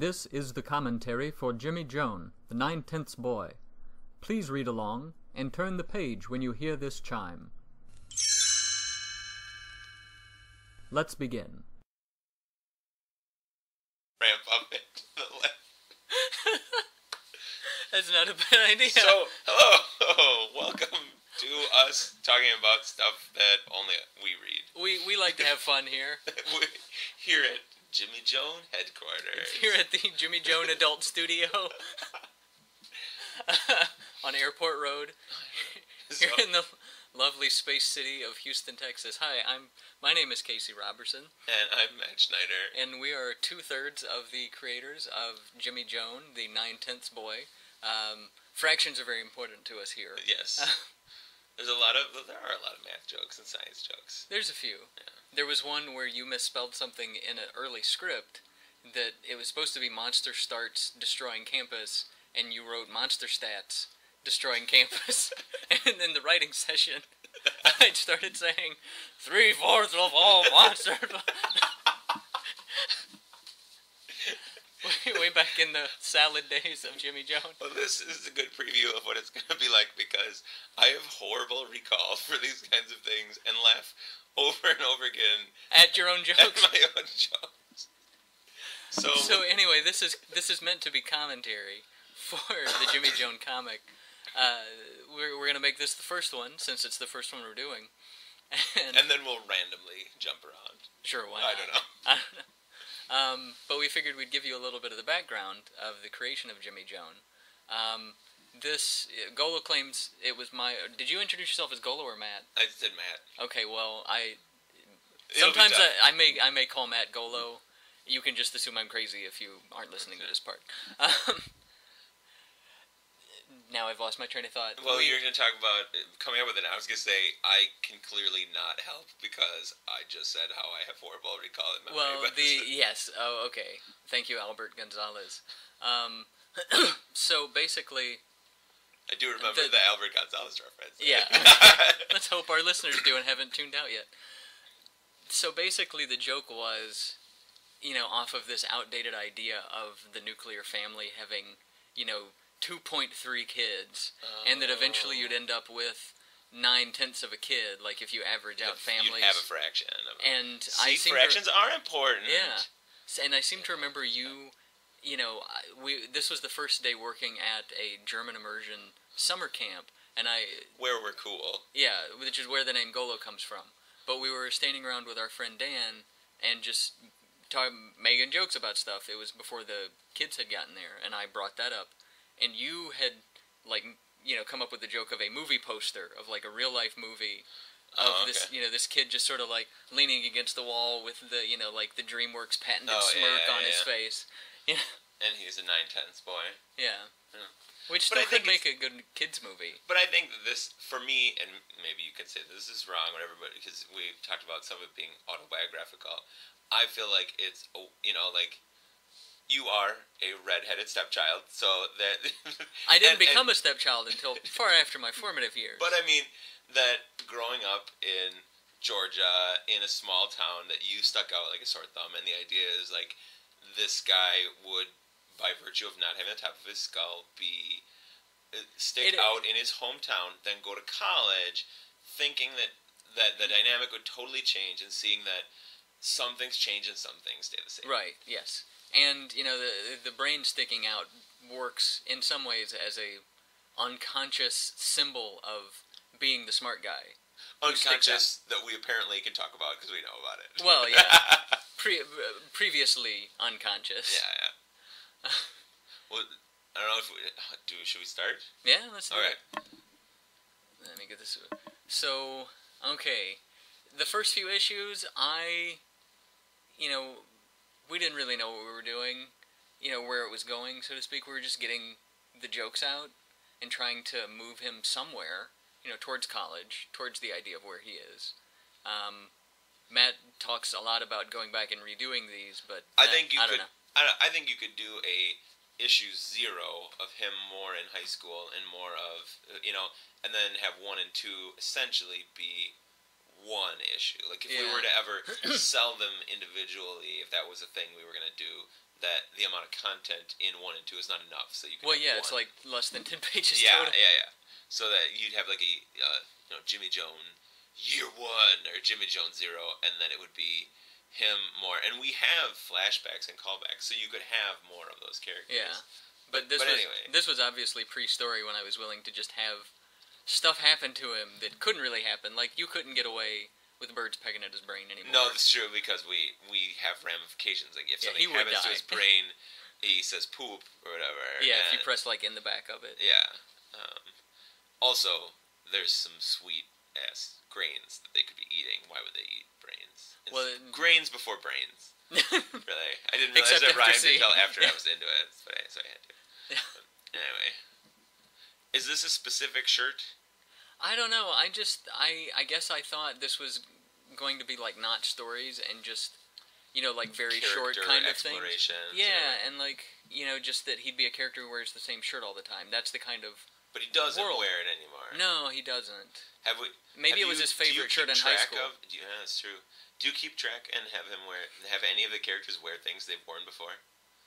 This is the commentary for Jimmy Jone, the 9/10ths boy. Please read along and turn the page when you hear this chime. Let's begin. Ramp up it to the left. That's not a bad idea. So, hello, welcome to us talking about stuff that only we read. We like to have fun here. We're here at Jimmy Jone headquarters. Here at the Jimmy Jone Adult Studio on Airport Road. Here in the lovely space city of Houston, Texas. Hi, my name is Casey Robertson. And I'm Matt Schneider. And we are 2/3 of the creators of Jimmy Jone, the 9/10ths boy. Fractions are very important to us here. Yes. There are a lot of math jokes and science jokes. There's a few. Yeah. There was one where you misspelled something in an early script that it was supposed to be Monster Starts Destroying Campus, and you wrote Monster Stats Destroying Campus. And in the writing session, I started saying 3/4 of all monsters. Way back in the salad days of Jimmy Jone. Well, this is a good preview of what it's going to be like because I have horrible recall for these kinds of things and laugh over and over again at your own jokes. At my own jokes. So anyway, this is meant to be commentary for the Jimmy Jone comic. We're going to make this the first one since it's the first one we're doing. And then we'll randomly jump around. Sure, why not? I don't know. But we figured we'd give you a little bit of the background of the creation of Jimmy Jone. Golo claims it was my... Did you introduce yourself as Golo or Matt? I said Matt. Okay, well, sometimes I may call Matt Golo. You can just assume I'm crazy if you aren't listening to this part. Now I've lost my train of thought. Well, you're going to talk about coming up with it. I was going to say I can clearly not help because I just said how I have horrible recall in memory. Well, yes. Oh, okay. Thank you, Albert Gonzalez. So basically, I do remember the Albert Gonzalez reference. Yeah. Let's hope our listeners do and haven't tuned out yet. So basically, the joke was, off of this outdated idea of the nuclear family having, 2.3 kids, and that eventually you'd end up with 9/10ths of a kid, like if you average out families. You'd have a fraction. And fractions are important. Yeah. And I seem to remember this was the first day working at a German immersion summer camp, and where we're cool. Yeah, which is where the name Golo comes from. But we were standing around with our friend Dan, and just making jokes about stuff. It was before the kids had gotten there, and I brought that up. And you had, come up with the joke of a movie poster of, a real-life movie of this kid just sort of, leaning against the wall with the, the DreamWorks patented smirk on his face. Yeah. And he's a 9/10ths boy. Yeah. Which still could make a good kids movie. But I think that this, for me, and maybe you could say this is wrong, whatever, but because we've talked about some of it being autobiographical, I feel like it's, you are a redheaded stepchild, so that... I didn't become a stepchild until far after my formative years. But I mean, that growing up in Georgia, in a small town, that you stuck out like a sore thumb, and the idea is, this guy would, by virtue of not having the top of his skull, stick out in his hometown, then go to college, thinking that the dynamic would totally change, and seeing that some things change and some things stay the same. Right, yes. And, the brain sticking out works in some ways as a unconscious symbol of being the smart guy. Unconscious that we apparently can talk about because we know about it. Well, yeah. Previously unconscious. Yeah. Well, I don't know if should we start? Yeah, let's do it. All right. Let me get this. So, okay. The first few issues, we didn't really know what we were doing, where it was going, so to speak. We were just getting the jokes out and trying to move him somewhere, towards college, towards the idea of where he is. Matt talks a lot about going back and redoing these, but I think you could do a issue 0 of him more in high school and more of, and then have 1 and 2 essentially be one issue. If we were to ever sell them individually, if that was a thing we were going to do, that the amount of content in 1 and 2 is not enough, so you can. Well, have yeah, one. it's like less than 10 pages Yeah, total. yeah. So that you'd have like a Jimmy Jone Year 1 or Jimmy Jone 0, and then it would be him more. And we have flashbacks and callbacks, so you could have more of those characters. Yeah, but anyway, this was obviously pre-story when I was willing to just have stuff happen to him that couldn't really happen. Like, you couldn't get away with birds pecking at his brain anymore. No, that's true, because we have ramifications. Like, if something he would happens to die. his brain, he says poop or whatever. Yeah, if you press, like, in the back of it. Yeah. Also, there's some sweet-ass grains that they could be eating. Why would they eat brains? It's grains before brains. Really. I didn't realize that rhymed until after I was into it, so I had to. Yeah. Anyway. Is this a specific shirt? I don't know. I guess I thought this was going to be like not stories and just, like very short kind of things. Yeah, and like, just that he'd be a character who wears the same shirt all the time. That's the kind of But he doesn't wear it anymore. No, he doesn't. Maybe it was his favorite shirt in high school. Yeah, that's true. Do you keep track and have any of the characters wear things they've worn before?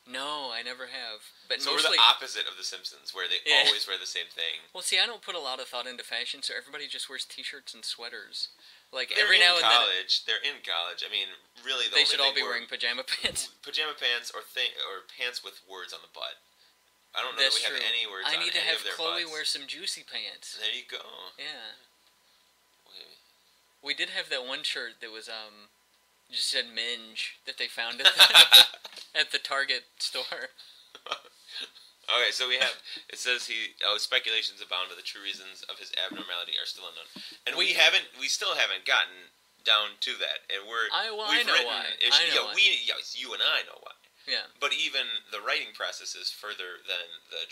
No, I never have. But so mostly, we're the opposite of The Simpsons, where they always wear the same thing. Well, see, I don't put a lot of thought into fashion, so everybody just wears T-shirts and sweaters. Like they're every now and then. They're in college. I mean, really, they should all be wearing pajama pants. Pajama pants or pants with words on the butt. I don't know that we have any words on any of their butts. I need to have Chloe wear some juicy pants. There you go. Yeah. We did have that one shirt that was just said "Minge" that they found at the Target store. Okay, so it says speculations abound, but the true reasons of his abnormality are still unknown. And we still haven't gotten down to that. And I know why. You and I know why. Yeah. But even the writing process is further than the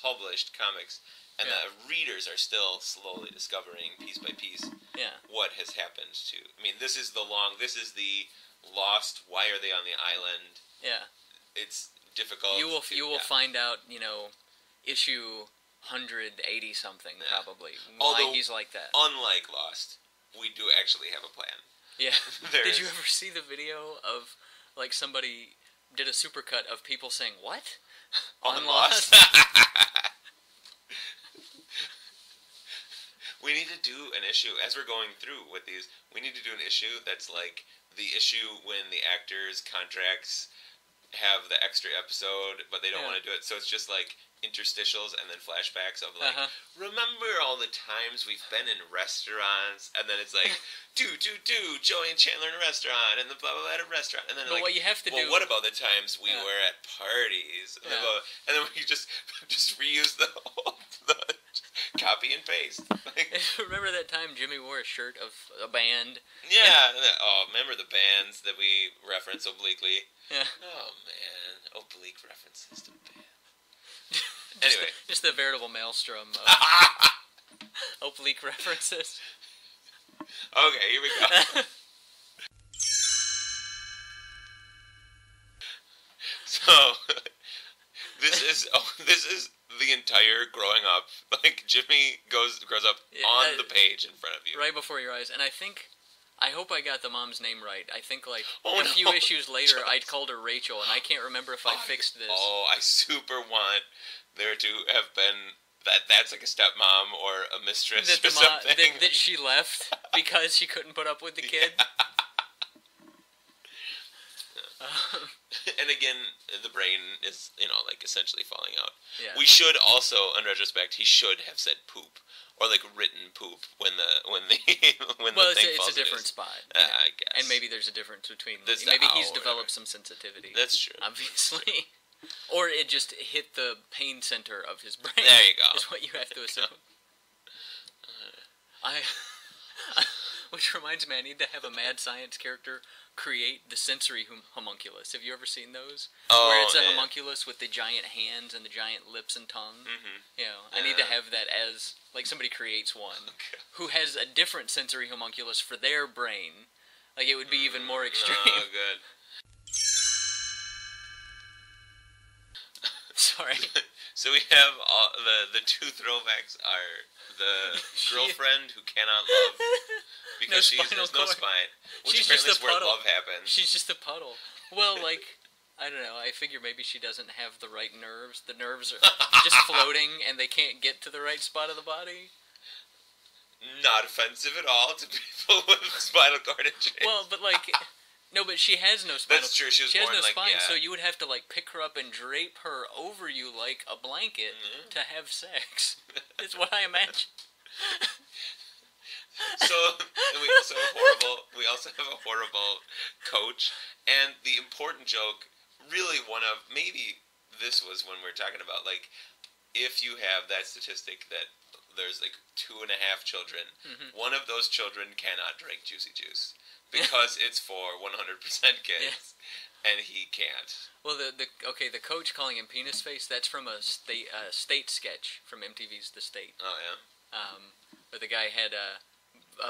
published comics, and the readers are still slowly discovering piece by piece what has happened to. I mean, this is the lost. Why are they on the island? Yeah. It's difficult. You will find out. Issue 180 something probably. Why he's like that. Unlike Lost, we do actually have a plan. Yeah. Did you ever see the video of like somebody did a supercut of people saying what on Lost? We need to do an issue, as we're going through with these, we need to do an issue that's like the issue when the actors' contracts have the extra episode, but they don't want to do it. So it's just like interstitials and then flashbacks of like, remember all the times we've been in restaurants? And then it's like, Joey and Chandler in a restaurant, and the blah, blah, blah at a restaurant. And then what you have to do... what about the times we were at parties? Yeah. And then we just reuse the copy and paste. Remember that time Jimmy wore a shirt of a band? Yeah. Oh, remember the bands that we reference obliquely? Yeah. Oh, man. Oblique references to band. Anyway. Just the veritable maelstrom of oblique references. Okay, here we go. So, this is the entire growing up. Like, Jimmy grows up on the page in front of you. Right before your eyes. And I hope I got the mom's name right. I think, like, a few issues later, I'd called her Rachel, and I can't remember if I fixed this. Oh, I super want there to have been that's like a stepmom or a mistress or something. That she left because she couldn't put up with the kid. And again, the brain is, like essentially falling out. Yeah. We should also, in retrospect, he should have said poop or like written poop when the thing falls. It's a different spot. I guess. And maybe there's a difference between. That's maybe he's developed some sensitivity. That's true. Obviously. Or it just hit the pain center of his brain. There you go. Is what you have to assume. Which reminds me, I need to have a mad science character create the sensory homunculus. Have you ever seen those? Oh, where it's a homunculus with the giant hands and the giant lips and tongue. Mm-hmm. I need to have that as, like, somebody creates one who has a different sensory homunculus for their brain. Like, it would be even more extreme. Oh, good. Sorry. So we have all the two throwbacks are the girlfriend who cannot love because there's no spine, which She's apparently just is where love happens. She's just a puddle. Well, like, I don't know. I figure maybe she doesn't have the right nerves. The nerves are just floating, and they can't get to the right spot of the body. Not offensive at all to people with spinal cord injuries. Well, but like, no, but she has no spine. That's true. She was born has no like, spine, yeah. so you would have to like pick her up and drape her over you like a blanket to have sex. Is what I imagine. So and we also have a horrible coach, and the important joke, really maybe this was when we're talking about like, if you have that statistic that there's like 2.5 children, one of those children cannot drink juicy juice because it's for 100% kids, and he can't. Well, the coach calling him penis face, that's from a state sketch from MTV's The State. Oh yeah. Where the guy had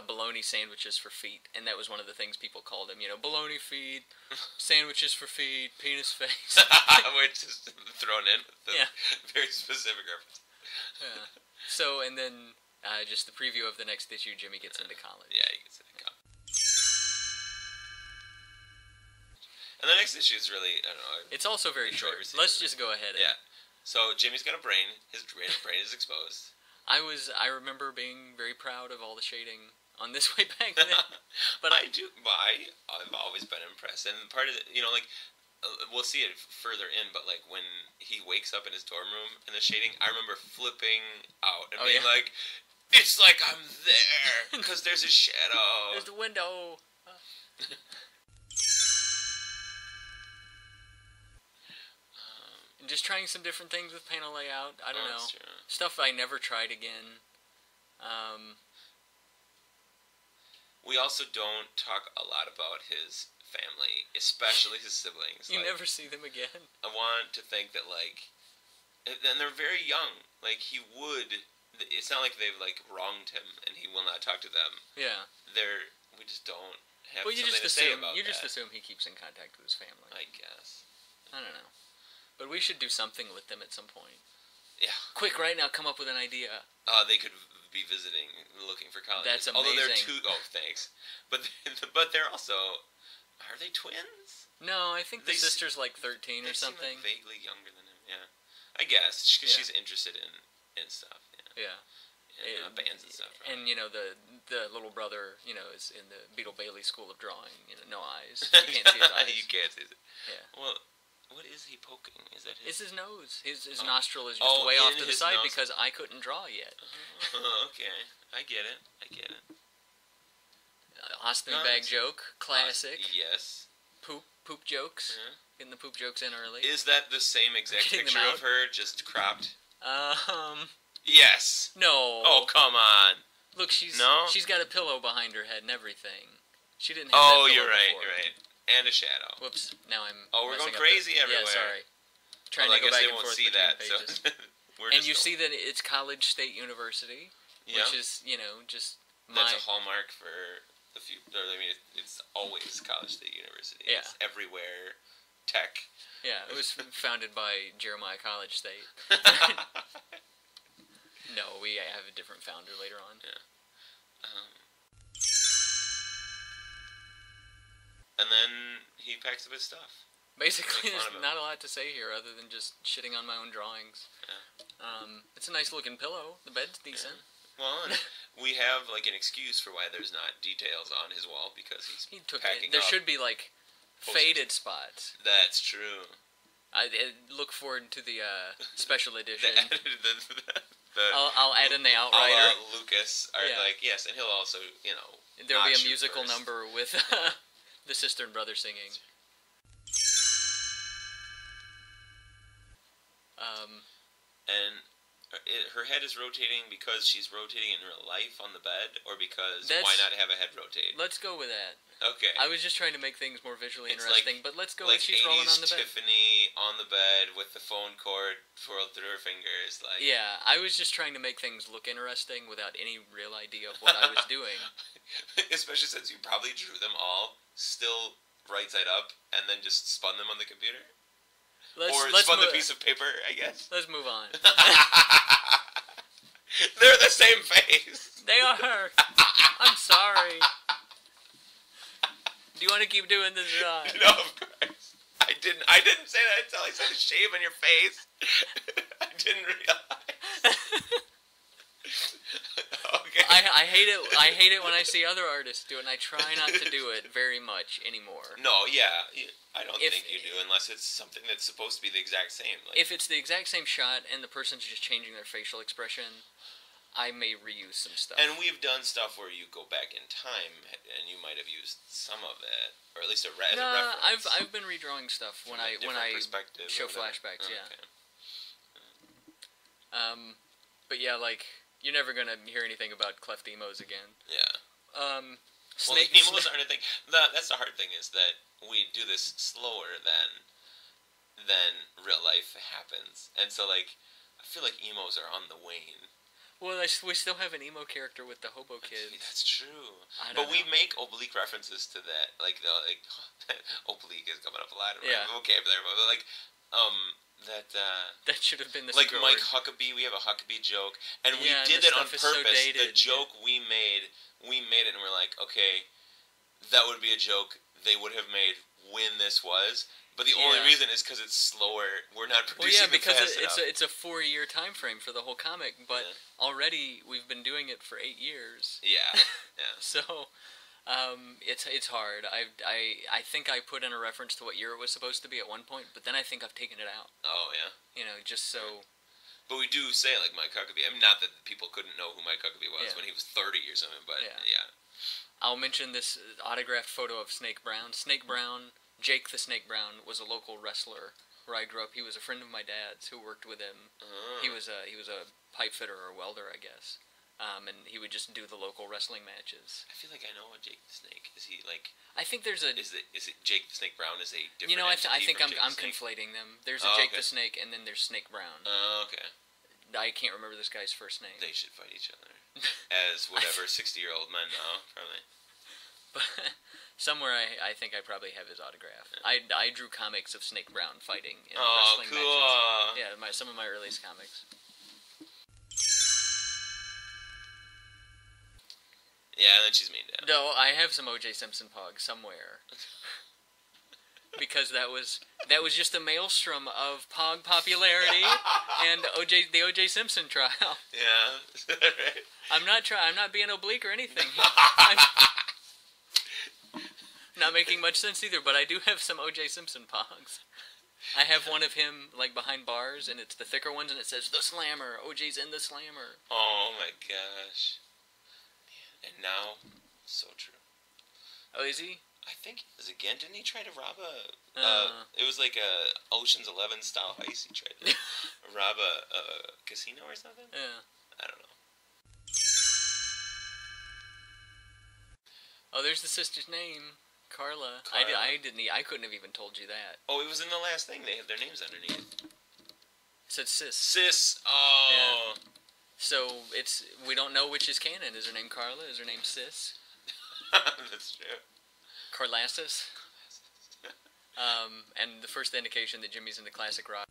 bologna sandwiches for feet, and that was one of the things people called him. You know, bologna feet, sandwiches for feet, penis face. We're just thrown in with a very specific reference. Yeah. So, and then just the preview of the next issue, Jimmy gets into college. Yeah, he gets into college. And the next issue is really, I don't know. It's also very short. Let's just go ahead. Yeah. So Jimmy's got a brain. His brain is exposed. I remember being very proud of all the shading on this way back then. But I've always been impressed. And part of it, like, we'll see it further in, but like when he wakes up in his dorm room and the shading, I remember flipping out and being like, it's like I'm there because there's a shadow. There's the window. And just trying some different things with panel layout. I don't know. True. Stuff I never tried again. We also don't talk a lot about his family, especially his siblings. You never see them again. I want to think that, like, and they're very young. Like, it's not like they've, like, wronged him and he will not talk to them. Yeah. We just don't have something to say about that. You just assume he keeps in contact with his family. I guess. I don't know. But we should do something with them at some point. Yeah. Quick, right now, come up with an idea. They could be visiting, looking for college. That's amazing. Although they're thanks. But they're also, are they twins? No, I think the sister's like 13 or something. Seem like vaguely younger than him, yeah. I guess, because she's interested in stuff, yeah. And bands and stuff. Right? And, the little brother, is in the Beetle Bailey School of Drawing, no eyes. You can't see his eyes. You can't see it. Yeah. Well, what is he poking? Is that his? It's his nose. His nostril is just way off to the side nose. because I couldn't draw yet. Okay. I get it. Ostomy bag joke. Classic. Yes. Poop jokes. Yeah. Getting the poop jokes in early. Is that the same exact picture of her, just cropped? Yes. No. Oh, come on. Look, she's got a pillow behind her head and everything. She didn't have that pillow you're right, before. you're right. And a shadow. Whoops, now I'm we're going crazy everywhere. Yeah, sorry. Trying to go back and forth between pages. And you see that it's College State University, which is, just That's a hallmark for the future. I mean, it's always College State University. Yeah. It's everywhere. Tech. Yeah, it was founded by Jeremiah College State. No, we have a different founder later on. Yeah. And then he packs up his stuff. Basically, there's not a lot to say here other than just shitting on my own drawings. Yeah. It's a nice looking pillow. The bed's decent. Yeah. Well, and we have like an excuse for why there's not details on his wall because he took packing There up. should be like faded spots. That's true. I look forward to the special edition. I'll add in the outrider. Lucas, yes, and he'll also, there'll be a musical number with the sister and brother singing. And her head is rotating because she's rotating in real life on the bed, or because why not have a head rotate? Let's go with that. Okay. I was just trying to make things more visually interesting, but let's go like with she's rolling on the bed. Tiffany on the bed with the phone cord twirled through her fingers. Yeah, I was just trying to make things look interesting without any real idea of what I was doing. Especially since you probably drew them all still right side up and then just spun them on the computer. Let's spun the piece of paper, I guess. Let's move on. They're the same face. They are. I'm sorry. Do you want to keep doing this drawing? No, of course. I didn't say that until I said a shave on your face. I didn't realize. Okay. I hate it. I hate it when I see other artists do it, and I try not to do it very much anymore. No, yeah, I don't think you do unless it's something that's supposed to be the exact same. Like, if it's the exact same shot and the person's just changing their facial expression, I may reuse some stuff. and we've done stuff where you go back in time, and you might have used some of it, or at least as a reference. I've been redrawing stuff when I show flashbacks. Yeah. Okay. But yeah, like you're never gonna hear anything about cleft emos again. Yeah. Snake emos aren't a thing. That's the hard thing is that we do this slower than real life happens, and so like I feel like emos are on the wane. Well, we still have an emo character with the hobo kids. That's true. But we make oblique references to that, like oblique is coming up a lot in my vocabulary, but like that should have been the like Mike word. Huckabee. We have a Huckabee joke, and we Yeah, did the that on stuff is so purpose. dated. The joke we made it, and we're like, okay, that would be a joke they would have made when this was. But the only reason is because it's slower. We're not producing because it fast enough. it's a 4-year time frame for the whole comic, but already we've been doing it for 8 years. Yeah. So, it's hard. I think I put in a reference to what year it was supposed to be at one point, but then I think I've taken it out. Oh yeah. Just so. But we do say like Mike Huckabee. I mean, not that people couldn't know who Mike Huckabee was when he was 30 or something, but yeah. I'll mention this autographed photo of Snake Brown. Snake Brown, Jake the Snake Brown, was a local wrestler where I grew up. He was a friend of my dad's who worked with him. He was a pipe fitter or welder, I guess. And he would just do the local wrestling matches. I feel like I know a Jake the Snake. Is he like? I think there's a. Is it Jake the Snake Brown? Is a different? I think I'm conflating them. There's a Jake the Snake, and then there's Snake Brown. Oh, okay. I can't remember this guy's first name. They should fight each other as whatever 60-year-old men now, probably. But somewhere I think I probably have his autograph. Yeah. I drew comics of Snake Brown fighting in wrestling matches. Yeah, some of my earliest comics. Yeah, and then she's mean down. No, I have some O.J. Simpson pogs somewhere. Because that was just a maelstrom of pog popularity and the O.J. Simpson trial. Yeah, right. I'm not being oblique or anything. Not making much sense either, but I do have some O.J. Simpson pogs. I have one of him like behind bars, and it's the thicker ones, and it says "The Slammer." O.J.'s in the Slammer. Oh my gosh! And now, so true. Oh, is he? I think it was again. Didn't he try to rob a? It was like a Ocean's 11 style heist. He tried to rob a casino or something. Yeah. I don't know. Oh, there's the sister's name, Carla. I couldn't have even told you that. Oh, it was in the last thing. They have their names underneath. It said Sis. Sis. Oh. Yeah. So we don't know which is canon. Is her name Carla? Is her name Sis? That's true. Carlassus. And the first indication that Jimmy's into classic rock.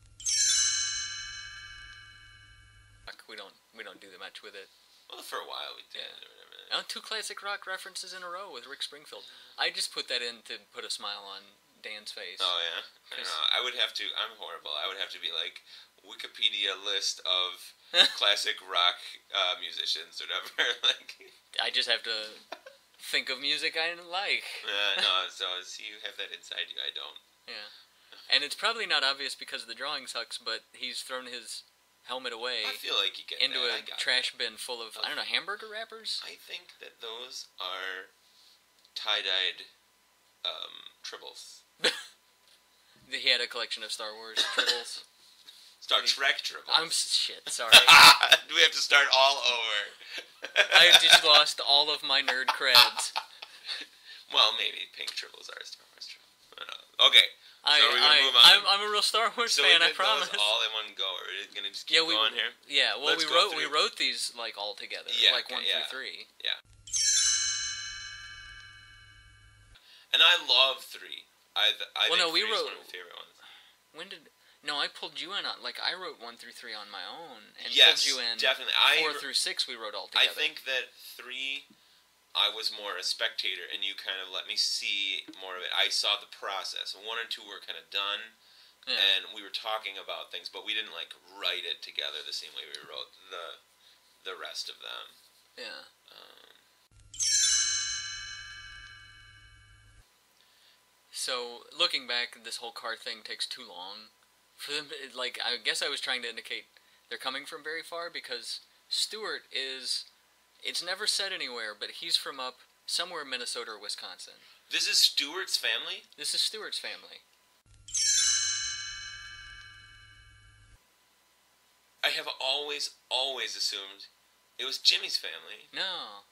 We don't do that much with it. Well, for a while we did. Yeah. 2 classic rock references in a row with Rick Springfield. I just put that in to put a smile on Dan's face. Oh yeah. I would have to. I'm horrible. I would have to be like Wikipedia list of classic rock musicians or whatever. Like. I just have to think of music I like. No, so you have that inside you. I don't. Yeah. And it's probably not obvious because the drawing sucks, but he's thrown his helmet away. I feel like you get into a trash bin full of I don't know, hamburger wrappers. I think that those are tie-dyed tribbles. He had a collection of Star Wars tribbles. Star Trek tribbles. Sorry. Do we have to start all over? I just lost all of my nerd creds. Well, maybe pink tribbles are a Star Wars tribble. Okay. So are we gonna move on? I'm a real Star Wars fan. I promise. Those all in one go. Are we gonna just keep going here? Yeah. Well, we wrote these like all together, like 1 through 3. Yeah. And I love 3. I think 3 is one of my favorite ones. I pulled you in on I wrote 1 through 3 on my own, and yes, pulled you in. Definitely. 4 through 6 we wrote all together. I think that 3 I was more a spectator, and you kind of let me see more of it. I saw the process. One or two were kind of done, and we were talking about things, but we didn't like write it together the same way we wrote the rest of them. Yeah. So looking back, this whole car thing takes too long for them. Like, I guess I was trying to indicate they're coming from very far, because Stewart is. It's never said anywhere, but he's from up somewhere in Minnesota or Wisconsin. This is Stewart's family? This is Stewart's family. I have always assumed it was Jimmy's family. No.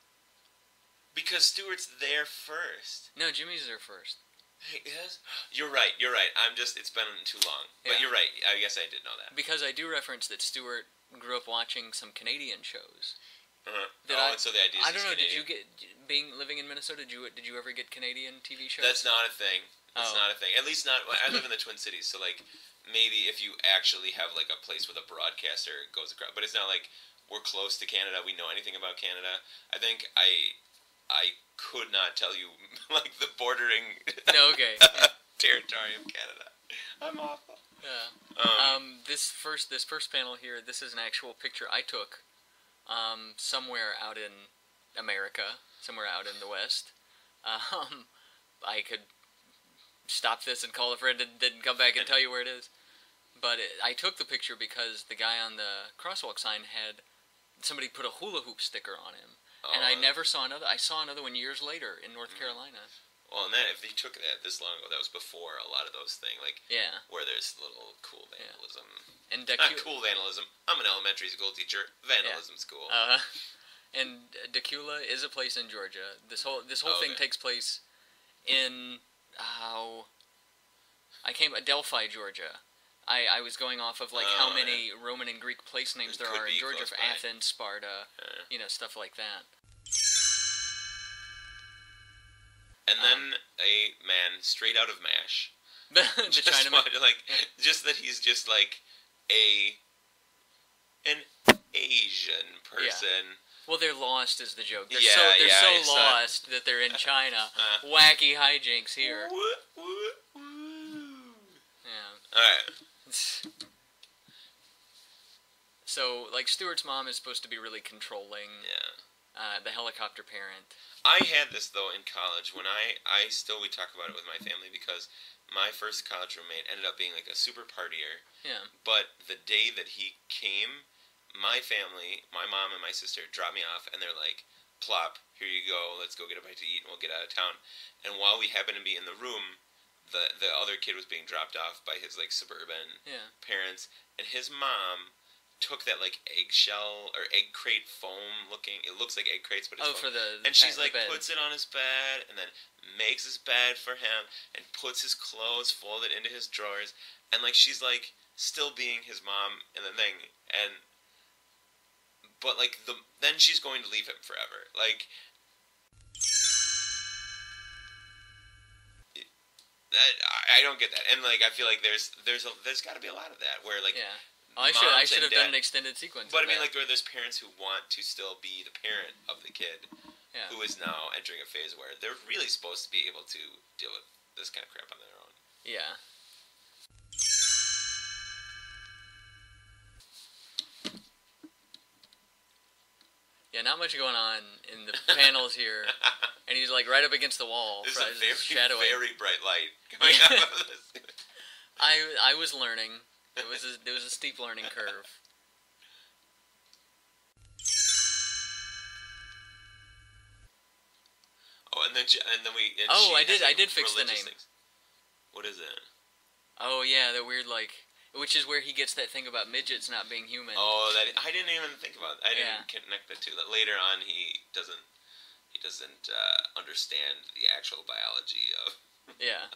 Because Stewart's there first. No, Jimmy's there first. Hey, yes? You're right. It's been too long. But you're right. I guess I did know that. Because I do reference that Stewart grew up watching some Canadian shows. Uh-huh. And so the idea is I don't know, Canadian. did you living in Minnesota, did you ever get Canadian TV shows? That's not a thing. It's not a thing. At least not, I live in the Twin Cities, so like, maybe if you actually have like a place with a broadcaster, it goes across. But it's not like we're close to Canada, we know anything about Canada. I think I could not tell you, like, the bordering territory of Canada. I'm awful. Yeah. This first panel here, this is an actual picture I took somewhere out in America, somewhere out in the West. I could stop this and call a friend and then come back and tell you where it is. But I took the picture because the guy on the crosswalk sign had somebody put a hula hoop sticker on him. And I never saw another. I saw another one years later in North Carolina. Well, and then if they took that this long ago, that was before a lot of those things, like where there's little cool vandalism. Yeah. And not cool vandalism. I'm an elementary school teacher. Vandalism's cool. And Decula is a place in Georgia. This whole thing takes place in Delphi, Georgia. I was going off of like how many Roman and Greek place names there are in Georgia, for Athens, Sparta, stuff like that. And then a man straight out of MASH. the Chinaman. Just that he's just like an Asian person. Well, they're lost is the joke. They're so lost that they're in China. Wacky hijinks here. Alright. So, like, Stewart's mom is supposed to be really controlling. The helicopter parent. I had this, though, in college, when we talk about it with my family, because my first college roommate ended up being, like, a super partier. Yeah. But the day that he came, my family, my mom and my sister, dropped me off, and they're like, plop, here you go, let's go get a bite to eat, and we'll get out of town. And while we happened to be in the room, the other kid was being dropped off by his, like, suburban parents, and his mom took that, like, eggshell or egg crate foam looking, it looks like egg crates, but it's foam. For the and she's like, bed. puts it on his bed, and then makes his bed for him, and puts his clothes folded into his drawers, and, like, she's, like, still being his mom in the thing, but, like, then she's going to leave him forever, like, I don't get that, and, like, I feel like there's got to be a lot of that, where, like, I should have done an extended sequence. But I mean, like, there's parents who want to still be the parent of the kid, who is now entering a phase where they're really supposed to be able to deal with this kind of crap on their own. Yeah. Yeah, not much going on in the panels here, and he's like right up against the wall. There's a shadowing. very bright light coming out of this. I was learning. There was a steep learning curve. Oh, and then we. And I did fix the name. Things. What is it? Oh yeah, the weird which is where he gets that thing about midgets not being human. Oh, that I didn't even think about. I didn't connect the two. That later on he doesn't understand the actual biology of. Yeah,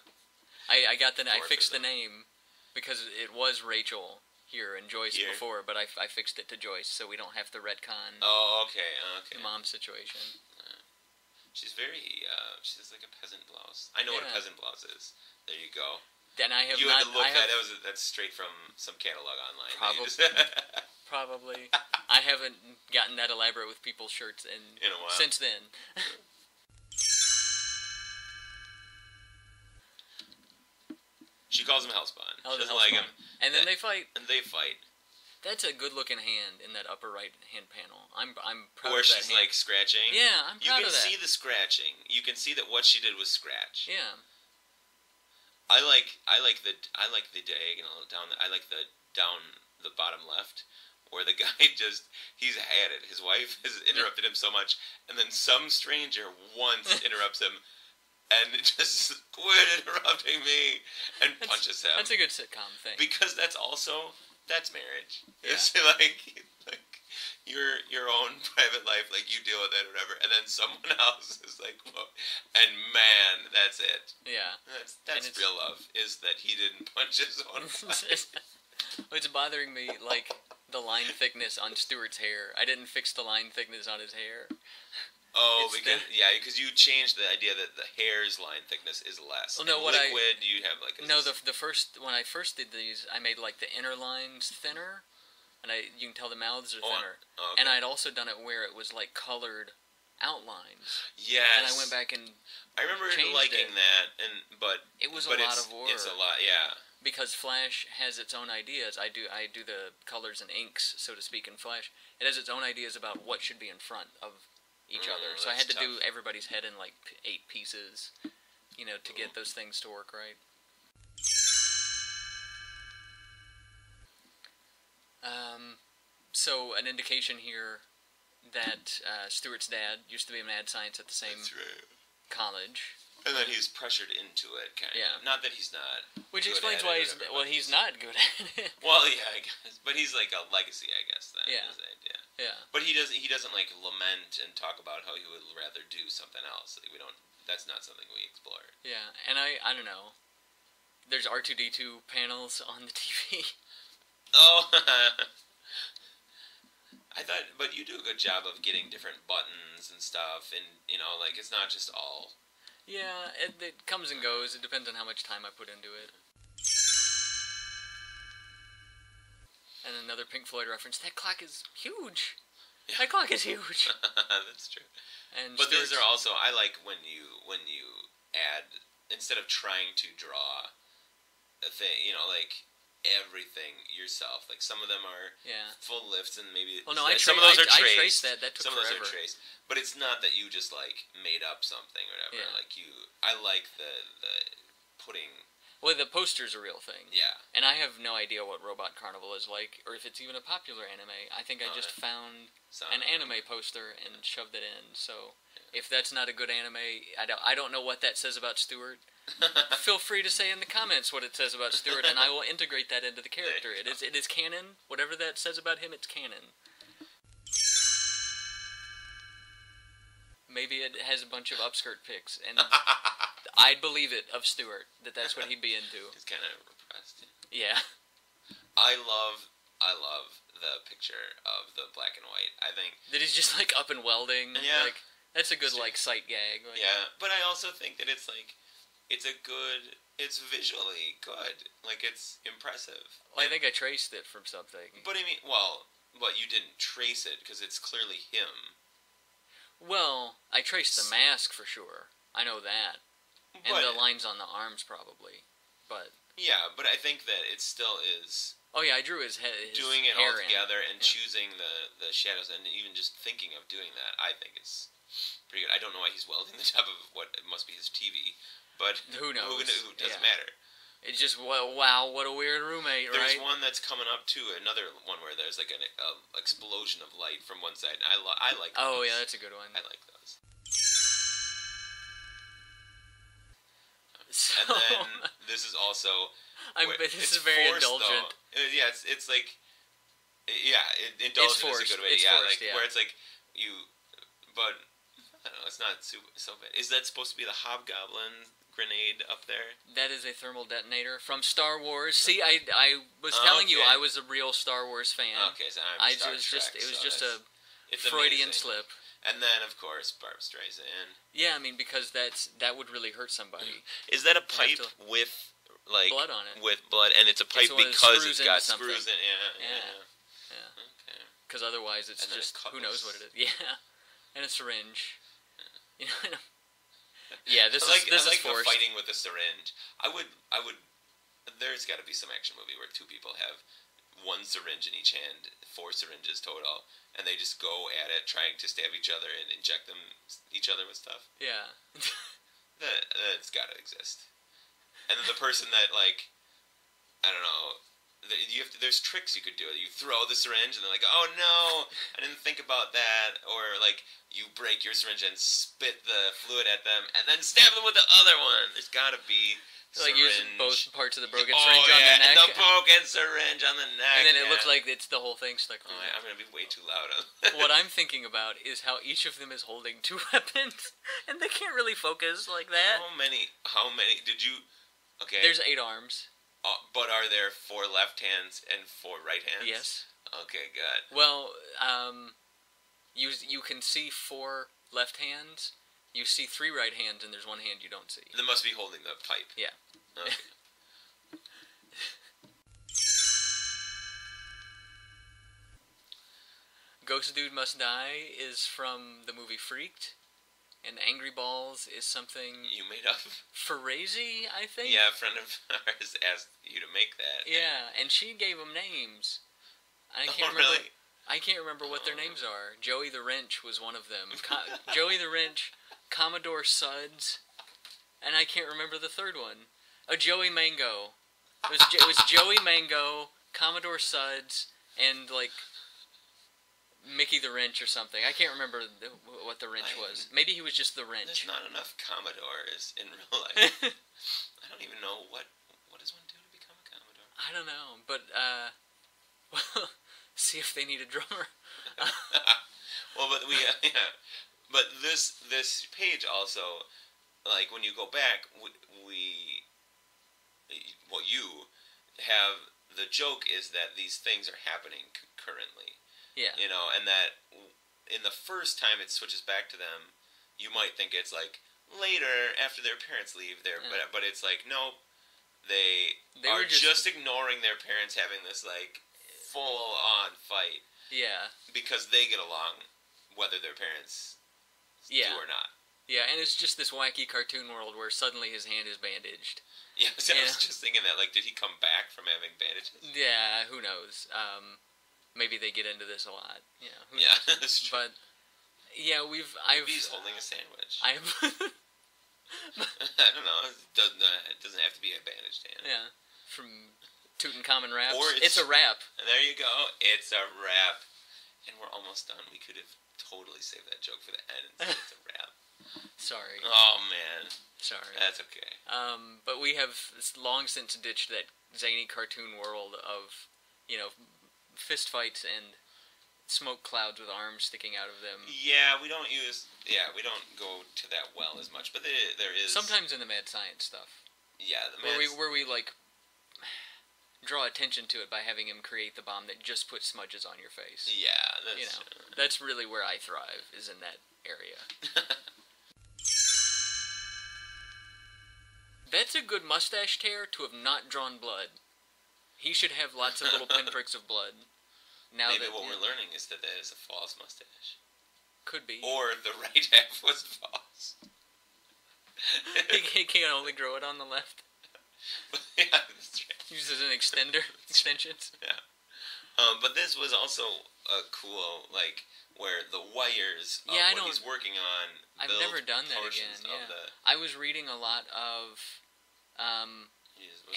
I got I fixed the name. Because it was Rachel here and Joyce before, but I fixed it to Joyce, so we don't have to retcon the mom situation. She's she's like a peasant blouse. I know what a peasant blouse is. There you go. And I have you had to look that. That's straight from some catalog online. Probably. I haven't gotten that elaborate with people's shirts in a while. Since then. She calls him Hellspawn. Oh, She the doesn't like him. Hellspawn. And then they fight. And they fight. That's a good-looking hand in that upper right-hand panel. I'm proud Where of that she's hand. like scratching. Yeah, I'm proud You can of that. see the scratching. You can see that what she did was scratch. Yeah. I like the diagonal down. I like the down the bottom left, where the guy he's had it. His wife has interrupted him so much, and then some stranger once interrupts him, and just quit interrupting me, and punches him. That's a good sitcom thing. Because that's marriage. Yeah. It's like your own private life, like you deal with it or whatever, and then someone else is like, whoa. And man, that's it. Yeah. That's real love, is that he didn't punch his own wife. It's bothering me, like, the line thickness on Stewart's hair. I didn't fix the line thickness on his hair. Oh, because you changed the idea that the hair's line thickness is less. Well, no, liquid, you have like when I first did these, I made like the inner lines thinner, and you can tell the mouths are thinner. Oh, okay. And I'd also done it where it was like colored outlines. Yes. And I went back and I remember changed liking that, but it was a lot of work. It's a lot, yeah. Because Flash has its own ideas. I do the colors and inks, so to speak, in Flash. It has its own ideas about what should be in front of each other. So I had to do everybody's head in like 8 pieces, to get those things to work right. So an indication here that Stewart's dad used to be a mad science at the same college. And then he's pressured into it, kind of. Yeah. Not that he's not. Which explains why he's not good at it. Well, yeah, I guess. But he's like a legacy, I guess. Then Yeah. is the idea. Yeah. But he doesn't like lament and talk about how he would rather do something else. Like, we don't. That's not something we explore. Yeah, and I don't know. There's R2-D2 panels on the TV. Oh. I thought, but you do a good job of getting different buttons and stuff, and like it's not just all. Yeah, it comes and goes. It depends on how much time I put into it. And another Pink Floyd reference. That clock is huge. Yeah. That clock is huge. That's true. But those are also, I like when you add, instead of trying to draw a thing, like everything yourself. Like some of them are full lifts and maybe some of those are traced. I traced that. That took some forever. Of those are traced. But it's not that you just like made up something or whatever. Yeah. Like I like the putting. Well, the poster's a real thing. Yeah. And I have no idea what Robot Carnival is like, or if it's even a popular anime. I think I just found an anime poster and shoved it in. So if that's not a good anime, I don't know what that says about Stewart. Feel free to say in the comments what it says about Stewart, and I will integrate that into the character. It is canon. Whatever that says about him, it's canon. Maybe it has a bunch of upskirt pics, and I'd believe it of Stewart that's what he'd be into. He's kind of repressed. Yeah. I love the picture of the black and white. I think that he's just like up and welding. Yeah. Like that's a good like sight gag. Like, yeah, but I also think that it's like it's visually good. Like it's impressive. Well, I think I traced it from something. But I mean, but you didn't trace it because it's clearly him. Well, I traced the mask for sure. I know that. And the lines on the arms probably. But yeah, but I think that it still is. Oh yeah, I drew his head. Doing it all together and choosing the shadows and even just thinking of doing that, I think is pretty good. I don't know why he's welding the top of what must be his TV, but who knows? Who doesn't matter. It's just wow, what a weird roommate, right? There's one that's coming up too. Another one where there's like an explosion of light from one side. And I like. Oh those. yeah, that's a good one. I like those. So, and then this is also. This is very indulgent. Yeah, it's like. Yeah, indulgent is a good way. Where it's like you, but I don't know. It's not so bad. Is that supposed to be the hobgoblin grenade up there? That is a thermal detonator from Star Wars. See, I was telling you I was a real Star Wars fan. Okay, so it was just a Freudian slip. And then of course Barb Streisand. Yeah, I mean because that would really hurt somebody. Is that a pipe with like blood on it? With blood, and it's a pipe because it's got screws in. Yeah. Okay. Because otherwise it's just who knows what it is. Yeah, and a syringe. You know. Yeah, this is forced. The fighting with the syringe. I would there's got to be some action movie where two people have one syringe in each hand, 4 syringes total, and they just go at it trying to stab each other and inject each other with stuff. Yeah. That's got to exist. And then the person that, like, I don't know, there's tricks you could do. You throw the syringe and they're like, oh no, I didn't think about that. Or like you break your syringe and spit the fluid at them and then stab them with the other one. There's got to be like syringe. use both parts of the broken syringe on the neck. And the broken syringe on the neck. And then it looks like it's the whole thing stuck. I'm gonna be way too loud. What I'm thinking about is how each of them is holding 2 weapons, and they can't really focus like that. How many did you? Okay. There's 8 arms. But are there 4 left hands and 4 right hands? Yes. Okay, good. Well, you can see 4 left hands. You see 3 right hands, and there's 1 hand you don't see. They must be holding the pipe. Yeah. Okay. Ghost Dude Must Die is from the movie Freaked, and Angry Balls is something You made up? Ferrazzi, I think? Yeah, a friend of ours asked you to make that. Yeah, and she gave them names. I can't remember. Really? I can't remember what their names are. Joey the Wrench was one of them. Joey the Wrench, Commodore Suds, and I can't remember the third one. Oh, Joey Mango. It was Joey Mango, Commodore Suds, and like Mickey the Wrench or something. I can't remember what the wrench was. Maybe he was just the wrench. There's not enough Commodores in real life. I don't even know what does one do to become a Commodore. I don't know, but well, see if they need a drummer. Well, but but this page also, like when you go back, you have the joke is that these things are happening concurrently. Yeah. You know, and that in the first time it switches back to them, you might think it's like later after their parents leave there, but it's like nope, they are just ignoring their parents having this like full on fight. Yeah. Because they get along whether their parents do or not. Yeah, and it's just this wacky cartoon world where suddenly his hand is bandaged. Yeah, I was just thinking that, like, did he come back from having bandages? Yeah, who knows? Maybe they get into this a lot. Yeah, that's true. But yeah, Maybe he's holding a sandwich. I don't know. It doesn't have to be a bandaged hand. Yeah, from Tutankhamun raps. Or it's a rap. There you go. It's a rap. And we're almost done. We could have totally saved that joke for the end and said it's a rap. Sorry. Oh, man. Sorry. That's okay. But we have long since ditched that zany cartoon world of, fist fights and smoke clouds with arms sticking out of them. Yeah, we don't go to that well as much, but there is... Sometimes in the mad science stuff. Yeah, where we draw attention to it by having him create the bomb that just puts smudges on your face. Yeah, that's really where I thrive, is in that area. That's a good mustache tear to have not drawn blood. He should have lots of little pinpricks of blood. Maybe what we're learning is that is a false mustache. Could be. Or the right half was false. He can only grow it on the left. Yeah, that's right. Uses an extensions. Yeah. But this was also a cool, where the wires of what he's working on I've never done that again, I was reading a lot of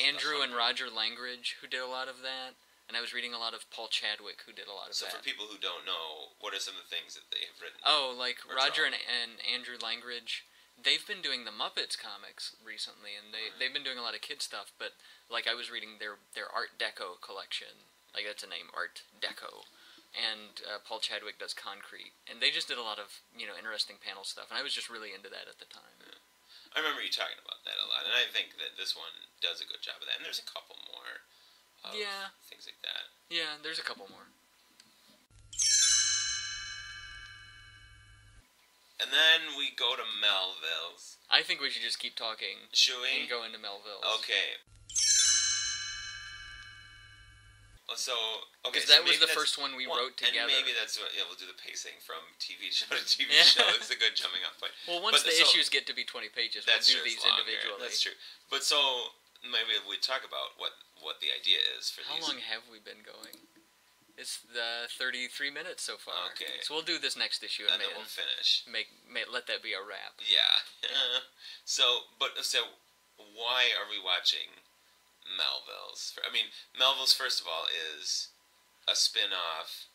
Andrew and Roger Langridge, who did a lot of that, and I was reading a lot of Paul Chadwick, who did a lot of that. So for people who don't know, what are some of the things that they have written? Oh, like Roger and Andrew Langridge, they've been doing the Muppets comics recently, and they've been doing a lot of kid stuff, but I was reading their Art Deco collection, that's a name, Art Deco, and Paul Chadwick does Concrete, and they just did a lot of interesting panel stuff, and I was just really into that at the time. Yeah. I remember you talking about that a lot, and I think that this one does a good job of that, and there's a couple more of things like that. Yeah, there's a couple more. And then we go to Melville's. I think we should just keep talking. Should we? And go into Melville's. Okay. So, because that was the first one we wrote together. And maybe that's what, we'll do the pacing from TV show to TV show. It's a good jumping off point. Well, once the issues get to be 20 pages, we'll do these individually. That's true. But so maybe we talk about what the idea is for How these. long have we been going? It's 33 minutes so far. Okay. So we'll do this next issue And then we'll finish. Let that be a wrap. Yeah. So why are we watching Melville's? I mean, Melville's, first of all, is a spin-off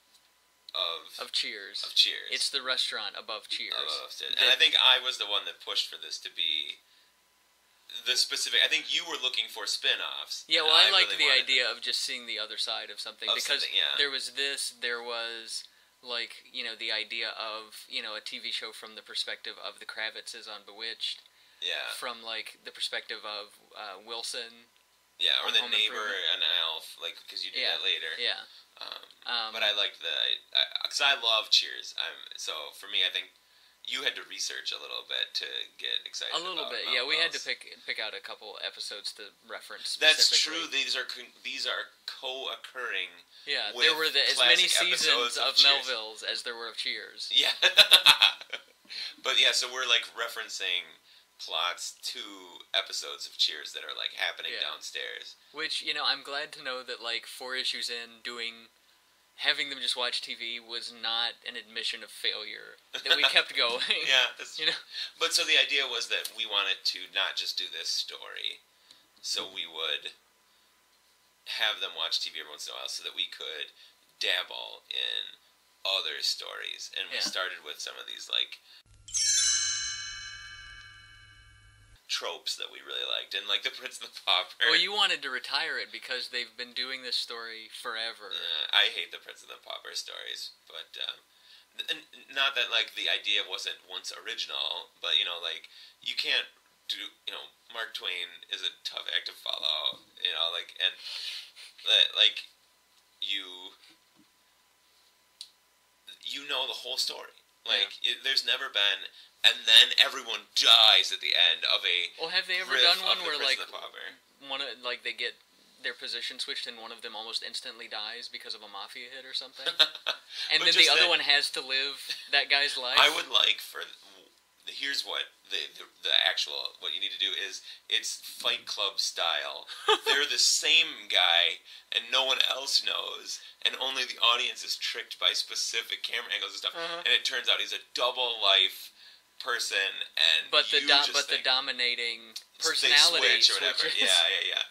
of Cheers. Of Cheers. It's the restaurant above Cheers. And I think I was the one that pushed for this to be the specific. I think you were looking for spin-offs. Yeah, well, I liked the idea of just seeing the other side of something, because yeah. there was like, the idea of, a TV show from the perspective of the Kravitzes on Bewitched. Yeah. From, like, the perspective of Wilson. Yeah, or the neighbor and Alf, like, because you did that later. Yeah. But I liked because I love Cheers. So for me, I think you had to research a little bit to get excited. A little bit, yeah. We had to pick out a couple episodes to reference. That's true. These are co-occurring. Yeah, with there were as many seasons of Melville's as there were of Cheers. Yeah, but yeah, so we're like referencing plots to episodes of Cheers that are like happening downstairs. Which, I'm glad to know that like 4 issues in, having them just watch TV was not an admission of failure. That we kept going. Yeah, that's But so the idea was that we wanted to not just do this story, so we would have them watch TV every once in a while, so that we could dabble in other stories. And we started with some of these like tropes that we really liked, and like the Prince and the Pauper. Well, you wanted to retire it because they've been doing this story forever. I hate the Prince and the Pauper stories, but not that like the idea wasn't once original, but like you can't do. Mark Twain is a tough act to follow. Like and like you know the whole story. Like there's never been. And then everyone dies at the end of a. Well, have they ever done one where they get their position switched and one of them almost instantly dies because of a mafia hit or something? And then the other one has to live that guy's life? I would like for. Here's what the actual what you need to do is it's Fight Club style. They're the same guy and no one else knows, and only the audience is tricked by specific camera angles and stuff. And it turns out he's a double life person, and the dominating personality switch or whatever. Switches. Yeah.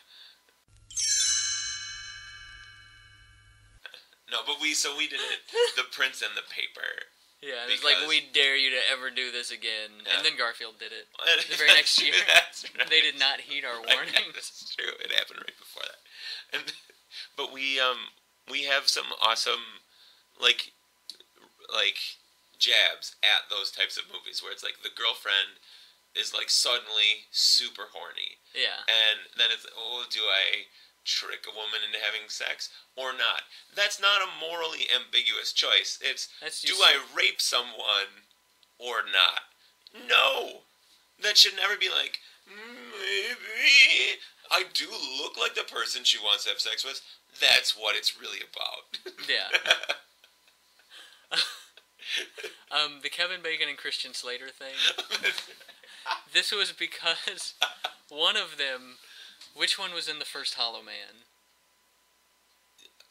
No, but we did it. The Prince and the Paper. Yeah, it's like, we dare you to ever do this again. Yeah. And then Garfield did it the very next year. That's right. They did not heed our warnings. That's true. It happened right before that. But we have some awesome like jabs at those types of movies where it's like the girlfriend is like suddenly super horny. Yeah. And then it's, do I trick a woman into having sex or not? That's not a morally ambiguous choice. It's do I rape someone or not? No. That should never be like, maybe I do look like the person she wants to have sex with. That's what it's really about. Yeah. The Kevin Bacon and Christian Slater thing. This was because one of them. Which one was in the first Hollow Man?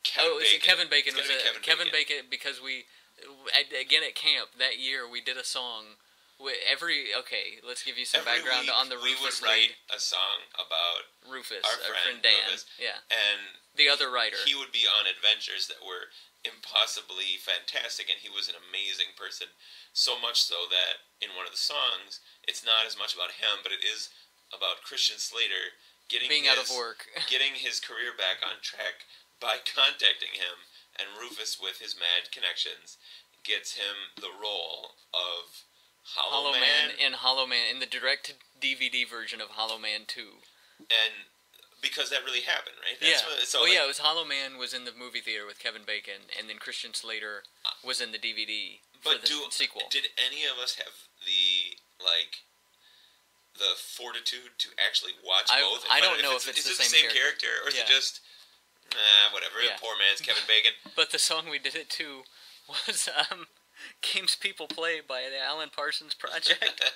Kevin Bacon was Kevin Bacon because again at camp that year we did a song. Let's give you some background on the Rufus. We would write a song about Rufus, our friend Dan. Rufus, yeah, and the other writer. He would be on adventures that were impossibly fantastic, and he was an amazing person. So much so that in one of the songs, it's not as much about him, but it is about Christian Slater being out of work, getting his career back on track by contacting him, and Rufus, with his mad connections, gets him the role of Hollow Man in the direct-to-DVD version of Hollow Man 2. And because that really happened, right? That's it was Hollow Man was in the movie theater with Kevin Bacon, and then Christian Slater was in the DVD for the sequel. Did any of us have the fortitude to actually watch both? I don't know if it's the same character, or is it just whatever? Yeah. Poor man's Kevin Bacon. But the song we did it to was Games People Play by the Alan Parsons Project.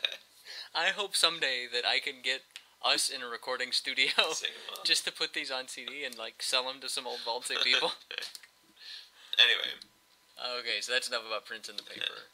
I hope someday that I can get us in a recording studio Sing 'em up. just to put these on CD and like sell them to some old Baltic people. Anyway. Okay, so that's enough about prints in the paper.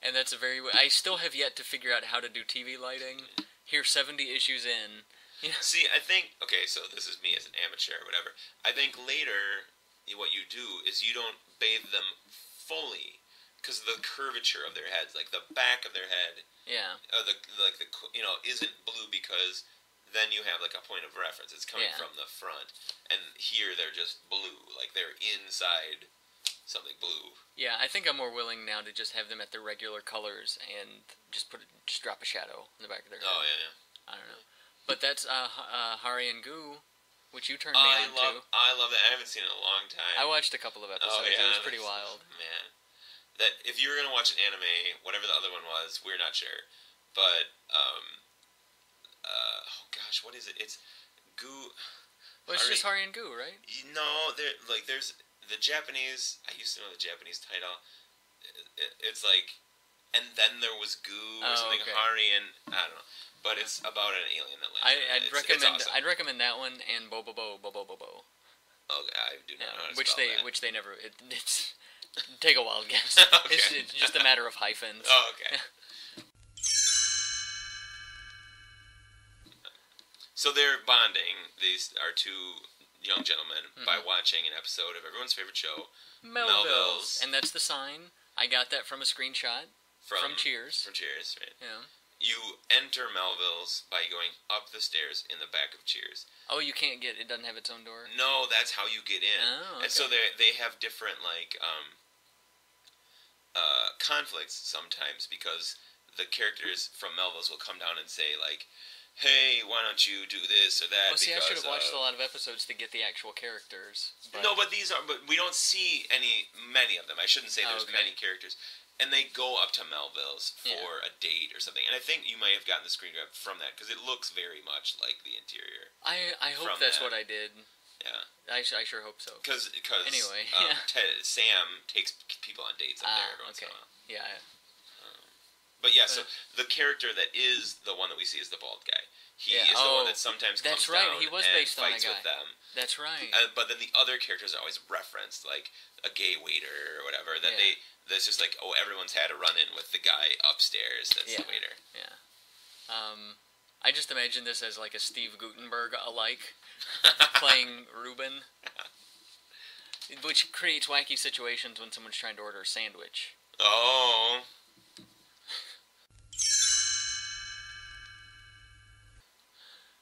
And that's a very... I still have yet to figure out how to do TV lighting. Here, 70 issues in. You know? See, I think, okay, so this is me as an amateur or whatever. I think later, what you do is you don't bathe them fully because of the curvature of their heads, like the back of their head. Yeah. Isn't blue because then you have like a point of reference. It's coming from the front, and here they're just blue, like they're inside something blue. Yeah, I think I'm more willing now to just have them at their regular colors and just drop a shadow in the back of their head. Oh yeah. I don't know, but that's Hari and Goo, which you turned me on to. I love that. I haven't seen it in a long time. I watched a couple of episodes. It was pretty wild. Man, that if you were gonna watch an anime, whatever the other one was, we're not sure, but oh gosh, what is it? It's Goo. Well, it's just Hari and Goo, right? No, there's the Japanese. I used to know the Japanese title. It's like, and then there was Goo or something. Okay. Hari and I don't know, but it's about an alien that lands. It's awesome. I'd recommend that one and Bo. Okay, I do not know how to which spell that. which they never. It's take a wild guess. Okay. It's just a matter of hyphens. Oh, okay. So they're bonding. These are two young gentlemen by watching an episode of everyone's favorite show, Melville's. And that's the sign. I got that from a screenshot from Cheers. From Cheers, right? Yeah. You enter Melville's by going up the stairs in the back of Cheers. Oh, you can't it doesn't have its own door? No, that's how you get in. Oh, okay. And so they have different, like, conflicts sometimes because the characters from Melville's will come down and say, like, hey, why don't you do this or that? Well, see, I should have watched a lot of episodes to get the actual characters. But... No, but we don't see many of them. I shouldn't say there's many characters. And they go up to Melville's for a date or something. And I think you might have gotten the screen grab from that because it looks very much like the interior. I hope that's what I did. Yeah. I sure hope so. Because anyway, Sam takes people on dates up there every once in a while. Yeah. But yeah, so the character that is the one that we see is the bald guy. He is the one that sometimes comes down He was based and on fights a guy. with them. That's right. But then the other characters are always referenced, like a gay waiter or whatever. That's just like, oh, everyone's had a run-in with the guy upstairs. That's the waiter. Yeah. I just imagine this as like a Steve Guttenberg alike playing Ruben, which creates wacky situations when someone's trying to order a sandwich. Oh.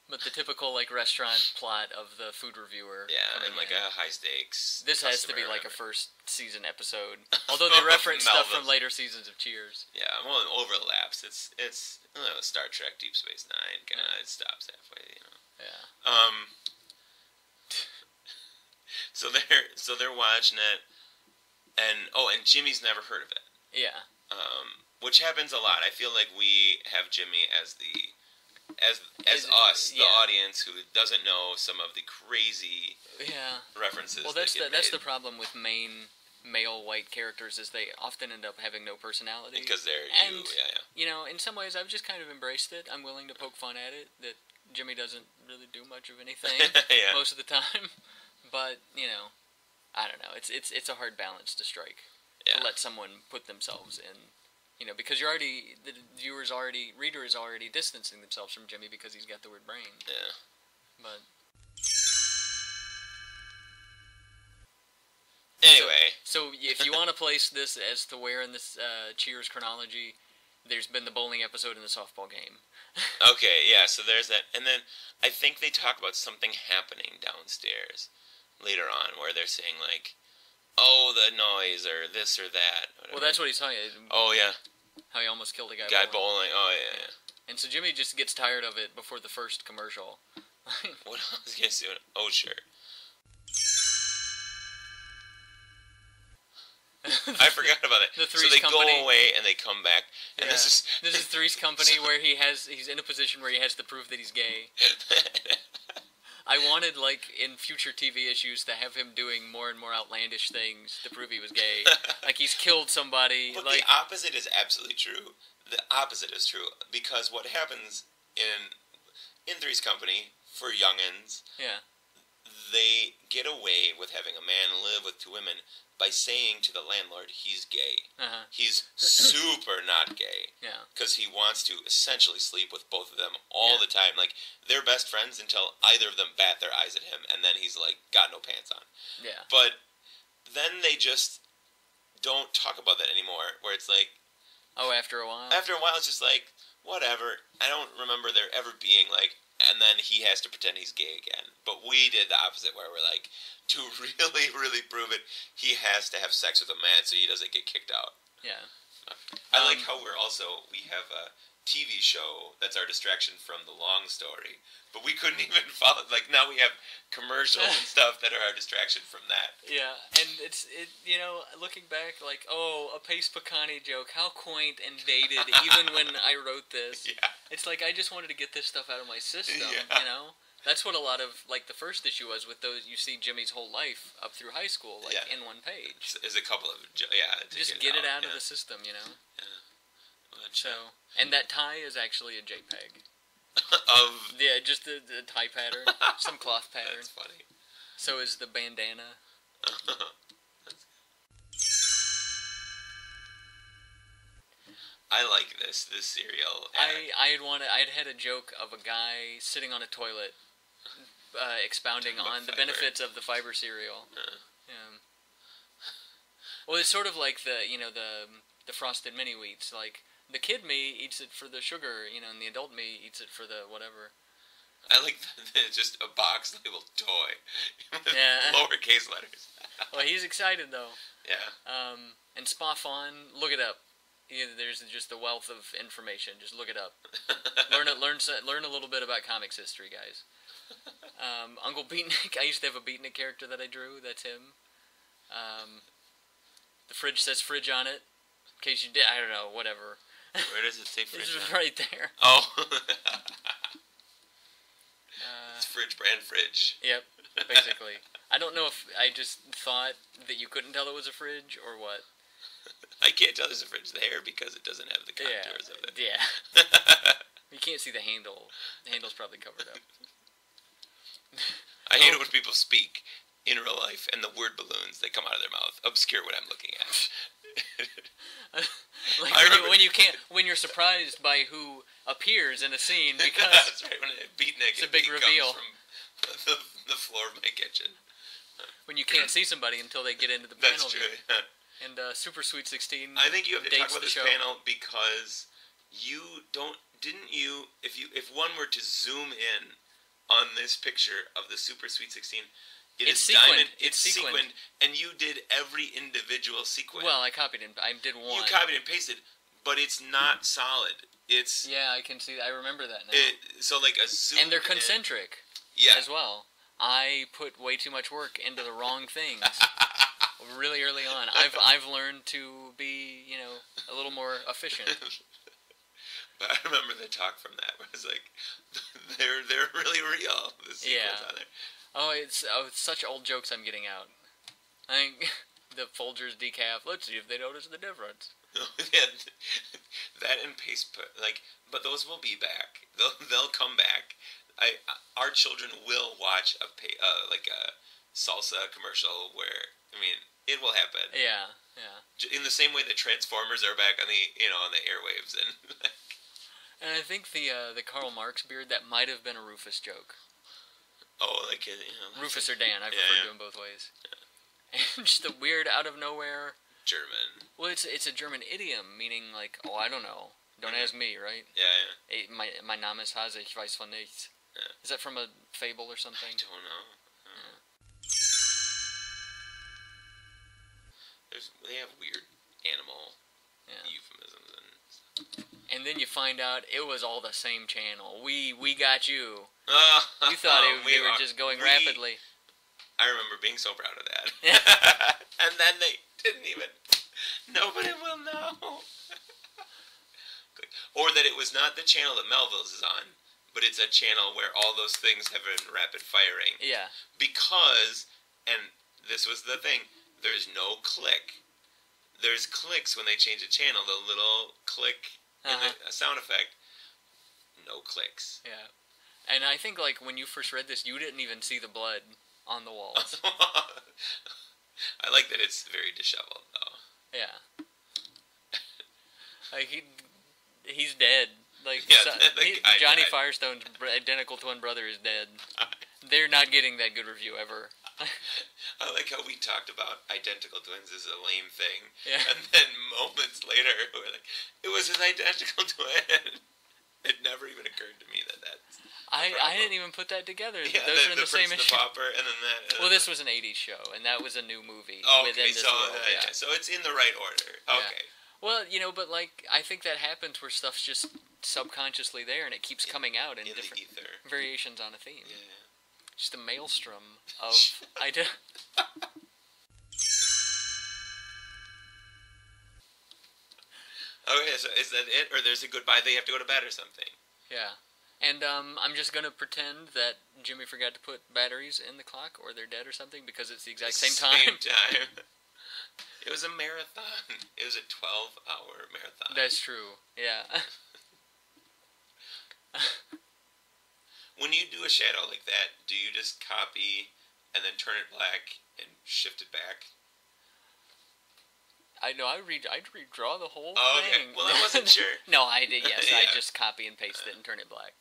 But the typical like restaurant plot of the food reviewer. Yeah, and like a high stakes. This has to be like a first season episode. Although they reference stuff from later seasons of Cheers. Yeah, well, it overlaps. It's Star Trek, Deep Space Nine kind of. It stops halfway, you know. Yeah. So they're watching it, and Jimmy's never heard of it. Yeah. Which happens a lot. I feel like we have Jimmy as us, the audience, who doesn't know some of the crazy references. Well, that's the problem with male white characters is they often end up having no personality because they're you know, in some ways, I've just kind of embraced it. I'm willing to poke fun at it that Jimmy doesn't really do much of anything most of the time. But you know, I don't know. It's a hard balance to strike to let someone put themselves in. You know, because the reader is already distancing themselves from Jimmy because he's got the word brain. Yeah. But anyway, so if you want to place this as to where in this Cheers chronology, there's been the bowling episode and the softball game. Okay, yeah. So there's that, and then I think they talk about something happening downstairs later on where they're saying like, oh, the noise, or this or that. Whatever. Well, that's what he's talking about. Oh, yeah. How he almost killed a guy bowling. Oh, yeah. And so Jimmy just gets tired of it before the first commercial. What else is he doing? Oh, sure. I forgot about it. The so they Company. Go away and they come back. And this is Three's Company where he's in a position where he has to prove that he's gay. I wanted, like, in future TV issues to have him doing more and more outlandish things to prove he was gay. Like, he's killed somebody. But like, the opposite is absolutely true. the opposite is true, because what happens in Three's Company, for youngins, Yeah. they get away with having a man live with two women by saying to the landlord he's gay. Uh-huh. He's super not gay. Yeah. Because he wants to essentially sleep with both of them all the time. Like, they're best friends until either of them bat their eyes at him, and then he's, like, got no pants on. Yeah. But then they just don't talk about that anymore, where it's like... Oh, after a while? After a while, it's just like, whatever. I don't remember there ever being, like... And then he has to pretend he's gay again. But we did the opposite, where we're like, to really, really prove it, he has to have sex with a man so he doesn't get kicked out. Yeah. I like how we have a TV show that's our distraction from the long story. But we couldn't even follow, like, now we have commercials and stuff that are our distraction from that. Yeah, and looking back, like, oh, a Pace Picani joke, how quaint and dated, even when I wrote this. Yeah. It's like, I just wanted to get this stuff out of my system, Yeah. That's what a lot of, like, the first issue was with those, you see Jimmy's whole life up through high school, like, in one page. There's a couple of, Just get it out of the system, Yeah. So, and that tie is actually a JPEG. Yeah, just the tie pattern, some cloth pattern. That's funny. So is the bandana. I like this cereal. I'd had a joke of a guy sitting on a toilet, expounding on the benefits of the fiber cereal. Yeah. Well, it's sort of like the frosted mini wheats. Like, the kid me eats it for the sugar, and the adult me eats it for the whatever. I like it's just a box labeled toy. With lowercase letters. Well, he's excited though. Yeah. And Spawn, look it up. There's just a wealth of information. Just look it up. Learn a little bit about comics history, guys. Uncle Beatnik. I used to have a Beatnik character that I drew. That's him. The fridge says fridge on it. In case you did, I don't know. Whatever. Where does it say fridge? It's right there. Oh. It's fridge brand fridge. Yep. Basically. I don't know if I just thought that you couldn't tell it was a fridge or what. I can't tell there's a fridge there because it doesn't have the contours of it. Yeah. You can't see the handle. The handle's probably covered up. I hate it when people speak in real life and the word balloons that come out of their mouth obscure what I'm looking at. Like when you're surprised by who appears in a scene because that's right, when it's a big reveal from the floor of my kitchen. When you can't see somebody until they get into the panel. That's true. View. And Super Sweet 16. I think you have to talk about this show. panel because if one were to zoom in on this picture of the Super Sweet 16, it's sequined. It's sequined, and you did every individual sequin. Well, I copied and I did one. You copied and pasted, but it's not solid. It's I can see. I remember that now. So like a zoom. And they're concentric. As well. I put way too much work into the wrong things. Really early on, I've learned to be a little more efficient. But I remember the talk from that where it's like they're really real. The sequels on there. Oh, it's such old jokes I'm getting out. I think the Folgers decaf. Let's see if they notice the difference. Yeah, that and paste but those will be back. They'll come back. Our children will watch a salsa commercial where it will happen. Yeah. In the same way that Transformers are back on the airwaves and I think the Karl Marx beard, that might have been a Rufus joke. Oh, Rufus or Dan. I've referred to him both ways. Yeah. And just the weird out of nowhere German. Well, it's a German idiom meaning like, oh, I don't know. Don't ask me, right? Yeah. Mein Name ist Hase, ich weiß von nichts. Yeah. Is that from a fable or something? I don't know. They have weird animal euphemisms and stuff. And then you find out it was all the same channel. We got you. You thought we were just going rapidly. I remember being so proud of that. And then they didn't even. Nobody will know. Or that it was not the channel that Melville's is on, but it's a channel where all those things have been rapid firing. Yeah. Because, and this was the thing, there's no click. There's clicks when they change a channel, the little click a sound effect, no clicks. Yeah. And I think, like, when you first read this, you didn't even see the blood on the walls. I like that it's very disheveled, though. Yeah. Like, he's dead. Like, Yeah, Johnny died. Firestone's identical twin brother is dead. They're not getting that good review ever. I like how we talked about identical twins as a lame thing. Yeah. And then moments later, we're like, it was his identical twin. It never even occurred to me that I didn't even put that together. Yeah, Those are in the same Prince, issue. the Pauper, and then that. Well, this was an 80s show, and that was a new movie Oh, within okay, this so, world. Yeah. so it's in the right order. Okay. Well, but like, I think that happens where stuff's just subconsciously there, and it keeps coming out in different the ether. variations on a theme. Yeah. Just a maelstrom of idea. Okay, so is that it, or there's a goodbye? They have to go to bed or something. Yeah. And I'm just gonna pretend that Jimmy forgot to put batteries in the clock, or they're dead or something, because it's the exact same time. It was a marathon. It was a 12-hour marathon. That's true. Yeah. When you do a shadow like that, do you just copy and then turn it black and shift it back? I know. I'd redraw the whole Oh, okay. thing. Well, I wasn't sure. No, I did. Yes, I Yeah. just copy and paste it and turn it black.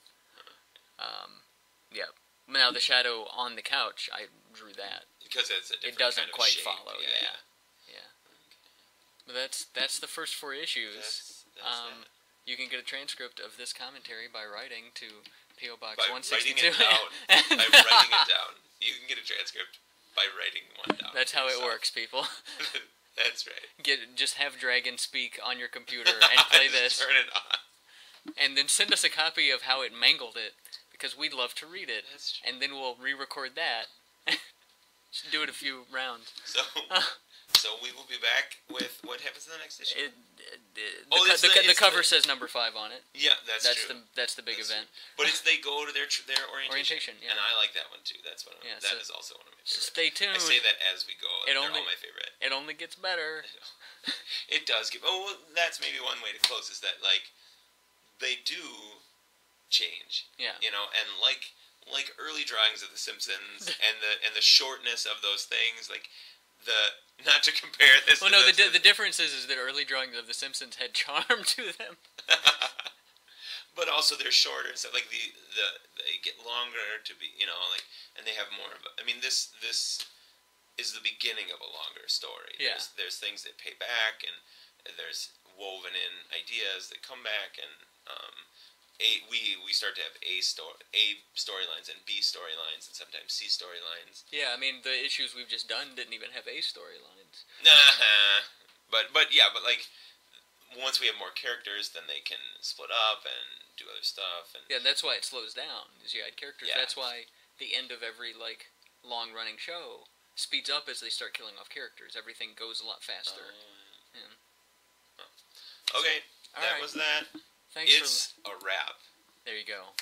Yeah. Now the shadow on the couch, I drew that. Because it's a different It doesn't kind of quite shape. follow. Yeah. But that's the first 4 issues. That's that. You can get a transcript of this commentary by writing to P.O. Box By 162. writing it down. By writing it down. You can get a transcript by writing one down. That's how it yourself. works, people. That's right. Just have Dragon speak on your computer and play this, Turn it on. and then send us a copy of how it mangled it, because we'd love to read it, That's true. and then we'll re-record that. Just do it a few rounds. So we will be back with what happens in the next issue. The cover says number 5 on it. Yeah, that's true. That's the big event. But it's they go to their orientation. Yeah. And I like that one too. That's one. That is also one of my favorites. So stay tuned. I say that as we go. They're all my favorite. It only gets better. It does get. Oh, well, that's maybe one way to close is that like they do change. Yeah. And like early drawings of The Simpsons and the shortness of those things, like not to compare this. Well, no, the difference is that early drawings of The Simpsons had charm to them. But also they're shorter, so like they get longer to be, and they have more of. I mean, this is the beginning of a longer story. Yeah. There's things that pay back, and there's woven in ideas that come back, and we start to have A storylines and B storylines and sometimes C storylines. Yeah, I mean the issues we've just done didn't even have A storylines. But like once we have more characters, then they can split up and do other stuff. And yeah, that's why it slows down. Is you add characters. Yeah. That's why the end of every like long running show speeds up as they start killing off characters. Everything goes a lot faster. Yeah. Okay, All that right. was that. Thanks It's a wrap. There you go.